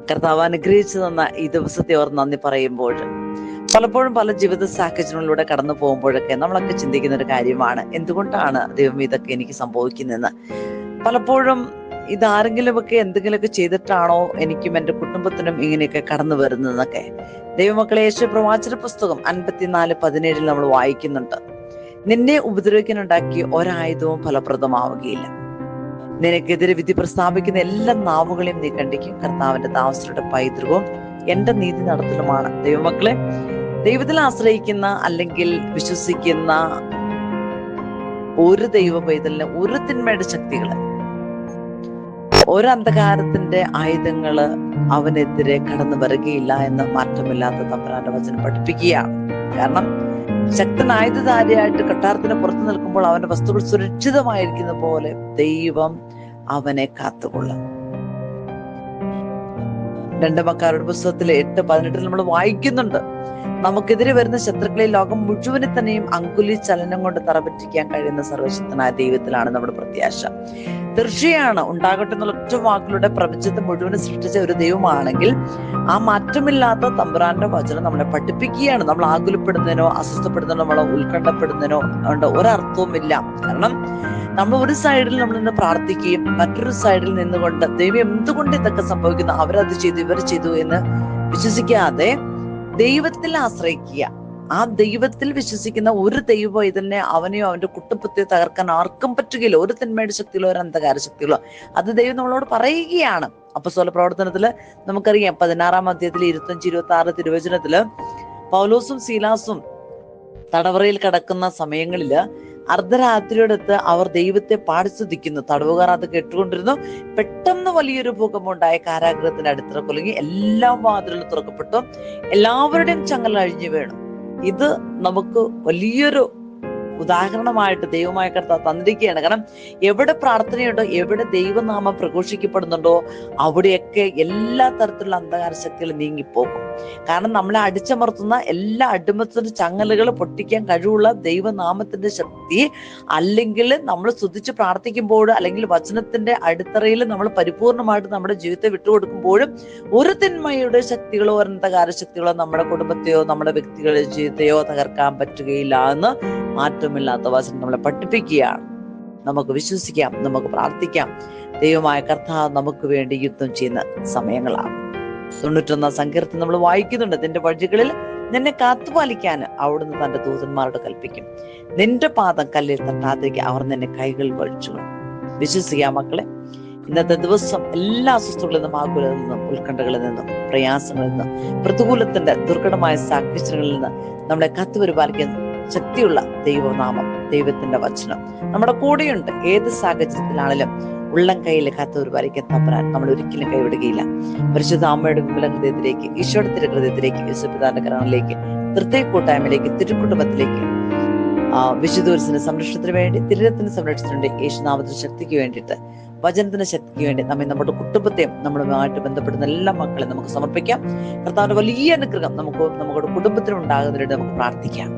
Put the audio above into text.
കർത്താവ് അനുഗ്രഹിച്ചു തന്ന ഈ ദിവസത്തെ അവർ നന്ദി പറയുമ്പോൾ, പലപ്പോഴും പല ജീവിത സാഹചര്യങ്ങളിലൂടെ കടന്നു പോകുമ്പോഴൊക്കെ നമ്മളൊക്കെ ചിന്തിക്കുന്ന ഒരു കാര്യമാണ്, എന്തുകൊണ്ടാണ് ദൈവം ഇതൊക്കെ എനിക്ക് സംഭവിക്കുന്നതെന്ന്. പലപ്പോഴും ഇതാരെങ്കിലുമൊക്കെ എന്തെങ്കിലുമൊക്കെ ചെയ്തിട്ടാണോ എനിക്കും എൻ്റെ കുടുംബത്തിനും ഇങ്ങനെയൊക്കെ കടന്നു വരുന്നതെന്നൊക്കെ. ദൈവമക്കളെ, യേശു പ്രവാചന പുസ്തകം 54:17 നമ്മൾ വായിക്കുന്നുണ്ട്. നിന്നെ ഉപദ്രവിക്കാനുണ്ടാക്കിയ ഒരായുധവും ഫലപ്രദമാവുകയില്ല. നിനക്കെതിരെ വിധി പ്രസ്താവിക്കുന്ന എല്ലാ നാവുകളെയും നീ കണ്ടിക്കും. കർത്താവിന്റെ ദാസരുടെ പൈതൃകവും എന്റെ നീതി നടത്തലുമാണ്. ദൈവമക്കളെ, ദൈവത്തിൽ ആശ്രയിക്കുന്ന അല്ലെങ്കിൽ വിശ്വസിക്കുന്ന ഒരു ദൈവ പൈതലിന് ഒരു തിന്മയുടെ ശക്തികള്, ഒരു അന്ധകാരത്തിന്റെ ആയുധങ്ങള് അവനെതിരെ കടന്നു വരികയില്ല എന്ന് മാറ്റമില്ലാത്ത തമ്പുരാന്റെ വചനം പഠിപ്പിക്കുകയാണ്. കാരണം ശക്തനായുധധാരിയായിട്ട് കൊട്ടാരത്തിന് പുറത്തു നിൽക്കുമ്പോൾ അവന്റെ വസ്തുക്കൾ സുരക്ഷിതമായിരിക്കുന്ന പോലെ ദൈവം അവനെ കാത്തുകൊള്ളും. 2 മക്കാരുടെ പുസ്തകത്തിലെ 8:18 നമ്മൾ വായിക്കുന്നുണ്ട്, നമുക്കെതിരെ വരുന്ന ശത്രുക്കളെ ലോകം മുഴുവനെ തന്നെയും അങ്കുലി ചലനം കൊണ്ട് തറപറ്റിക്കാൻ കഴിയുന്ന സർവശക്തനായ ദൈവത്തിലാണ് നമ്മുടെ പ്രത്യാശ. തീർച്ചയാണ്, ഉണ്ടാകട്ടെ എന്നുള്ള ഒറ്റ വാക്കുകളുടെ പ്രപഞ്ചത്തെ മുഴുവനും സൃഷ്ടിച്ച ഒരു ദൈവമാണെങ്കിൽ ആ മാറ്റമില്ലാത്ത തമ്പുരാന്റെ വചനം നമ്മളെ പഠിപ്പിക്കുകയാണ്. നമ്മൾ ആകുലപ്പെടുന്നതിനോ അസ്വസ്ഥപ്പെടുന്നതിനോ നമ്മളെ ഉത്കണ്ഠപ്പെടുന്നതിനോ കൊണ്ട് ഒരർത്ഥവുമില്ല. കാരണം നമ്മൾ ഒരു സൈഡിൽ നമ്മൾ നിന്ന് പ്രാർത്ഥിക്കുകയും മറ്റൊരു സൈഡിൽ നിന്നുകൊണ്ട് ദൈവം എന്തുകൊണ്ട് ഇതൊക്കെ സംഭവിക്കുന്നു, അവരത് ചെയ്തു ഇവർ ചെയ്തു എന്ന് വിശ്വസിക്കാതെ ദൈവത്തിൽ ആശ്രയിക്കുക. ആ ദൈവത്തിൽ വിശ്വസിക്കുന്ന ഒരു ദൈവം ഇതിനെ അവനെയോ അവന്റെ കുടുംബത്തെയോ തകർക്കാൻ ആർക്കും പറ്റുകയില്ല. ഒരു തിന്മയുടെ ശക്തികളോ ഒരു അന്ധകാര ശക്തികളോ അത് ദൈവം നമ്മളോട് പറയുകയാണ്. അപ്പോസ്തല പ്രവർത്തനത്തില് നമുക്കറിയാം 16-ാം അധ്യായത്തിൽ 25-26 തിരുവചനത്തില് പൗലോസും സീലാസും തടവറയിൽ കിടക്കുന്ന സമയങ്ങളില് അർദ്ധരാത്രിയോടത്ത് അവർ ദൈവത്തെ പാടിസ്തുതിക്കുന്നു. തടവുകാർ അത് കേട്ടുകൊണ്ടിരുന്നു. പെട്ടെന്ന് വലിയൊരു ഭൂകമ്പമുണ്ടായ കാരാഗ്രഹത്തിന്റെ അടിത്തറ കുലുങ്ങി എല്ലാ വാതിലുകളും തുറക്കപ്പെട്ടു, എല്ലാവരുടെയും ചങ്ങല അഴിഞ്ഞു വീണു. ഇത് നമുക്ക് വലിയൊരു ഉദാഹരണമായിട്ട് ദൈവമായ കർത്താവ് തന്നിരിക്കുകയാണ്. കാരണം എവിടെ പ്രാർത്ഥനയുണ്ടോ, എവിടെ ദൈവനാമം പ്രഘോഷിക്കപ്പെടുന്നുണ്ടോ, അവിടെയൊക്കെ എല്ലാ തരത്തിലുള്ള അന്ധകാര ശക്തികൾ നീങ്ങിപ്പോകും. കാരണം നമ്മളെ അടിച്ചമർത്തുന്ന എല്ലാ അടിമത്തിന്റെ ചങ്ങലുകൾ പൊട്ടിക്കാൻ കഴിവുള്ള ദൈവനാമത്തിന്റെ ശക്തി, അല്ലെങ്കിൽ നമ്മൾ സ്തുതിച്ച് പ്രാർത്ഥിക്കുമ്പോൾ, അല്ലെങ്കിൽ വചനത്തിന്റെ അടിത്തറയിൽ നമ്മൾ പരിപൂർണമായിട്ട് നമ്മുടെ ജീവിതത്തെ വിട്ടുകൊടുക്കുമ്പോഴും ഒരു തിന്മയുടെ ശക്തികളോ അന്ധകാര ശക്തികളോ നമ്മുടെ കുടുംബത്തെയോ നമ്മുടെ വ്യക്തികളുടെ ജീവിതത്തെയോ തകർക്കാൻ പറ്റുകയില്ല എന്ന് മാറ്റമില്ലാത്ത വചനം നമ്മളെ പഠിപ്പിക്കുകയാണ്. നമുക്ക് വിശ്വസിക്കാം, നമുക്ക് പ്രാർത്ഥിക്കാം. ദൈവമായ കർത്താവ് നമുക്ക് വേണ്ടി യുദ്ധം ചെയ്യുന്ന സമയങ്ങളാണ്. 91-ാം സങ്കീർത്തനം നമ്മൾ വായിക്കുന്നുണ്ട്, നിന്റെ വഴികളിൽ നിന്നെ കാത്തുപാലിക്കാൻ അവിടുന്ന് തന്റെ ദൂതന്മാരോട് കൽപ്പിക്കും. നിന്റെ പാദം കല്ലിൽ തട്ടാതിരിക്കാൻ അവർ നിന്നെ കൈകൾ വഴിച്ചുകൊള്ളും. വിശ്വസിക്കാം മക്കളെ, ഇന്നത്തെ ദിവസം എല്ലാ അസ്വസ്ഥകളിൽ നിന്നും, ആകുലതയിൽ നിന്നും, ഉത്കണ്ഠകളിൽ നിന്നും, പ്രയാസങ്ങളിൽ നിന്നും, പ്രതികൂലത്തിന്റെ ദുർഘടമായ സാഹചര്യങ്ങളിൽ നിന്ന് നമ്മളെ കാത്തുപരിപാലിക്കുന്ന ശക്തിയുള്ള ദൈവനാമം, ദൈവത്തിന്റെ വചനം നമ്മുടെ കൂടെയുണ്ട്. ഏത് സാഹചര്യത്തിലാണെങ്കിലും ഉള്ളം കയ്യിൽ കാത്തുപരിപാലിക്കാൻ തമ്പുരാൻ നമ്മൾ ഒരിക്കലും കൈവിടുകയില്ല. പരിശുദ്ധ അമ്മയുടെ വിമല ഹൃദയത്തിലേക്ക്, ഈശോയുടെ തിരുഹൃദയത്തിലേക്ക്, യേശുപിതാവിന്റെ കരങ്ങളിലേക്ക്, തൃത്വ കൂട്ടായ്മയിലേക്ക്, തിരുക്കുടുംബത്തിലേക്ക്, വിശുദ്ധൂരത്തിന്റെ സംരക്ഷണത്തിന് വേണ്ടി, തിരുരത്തിന്റെ സംരക്ഷണത്തിന് വേണ്ടി, യേശുനാമത്തിന്റെ ശക്തിക്ക് വേണ്ടിയിട്ട്, വചനത്തിന്റെ ശക്തിക്ക് വേണ്ടി നമ്മെ, നമ്മുടെ കുടുംബത്തെയും നമ്മളുമായിട്ട് ബന്ധപ്പെടുന്ന എല്ലാ മക്കളെയും നമുക്ക് സമർപ്പിക്കാം. കർത്താവിന്റെ വലിയ അനുഗ്രഹം നമുക്ക് നമ്മുടെ കുടുംബത്തിനും ഉണ്ടാകുന്നതിനായിട്ട് നമുക്ക് പ്രാർത്ഥിക്കാം.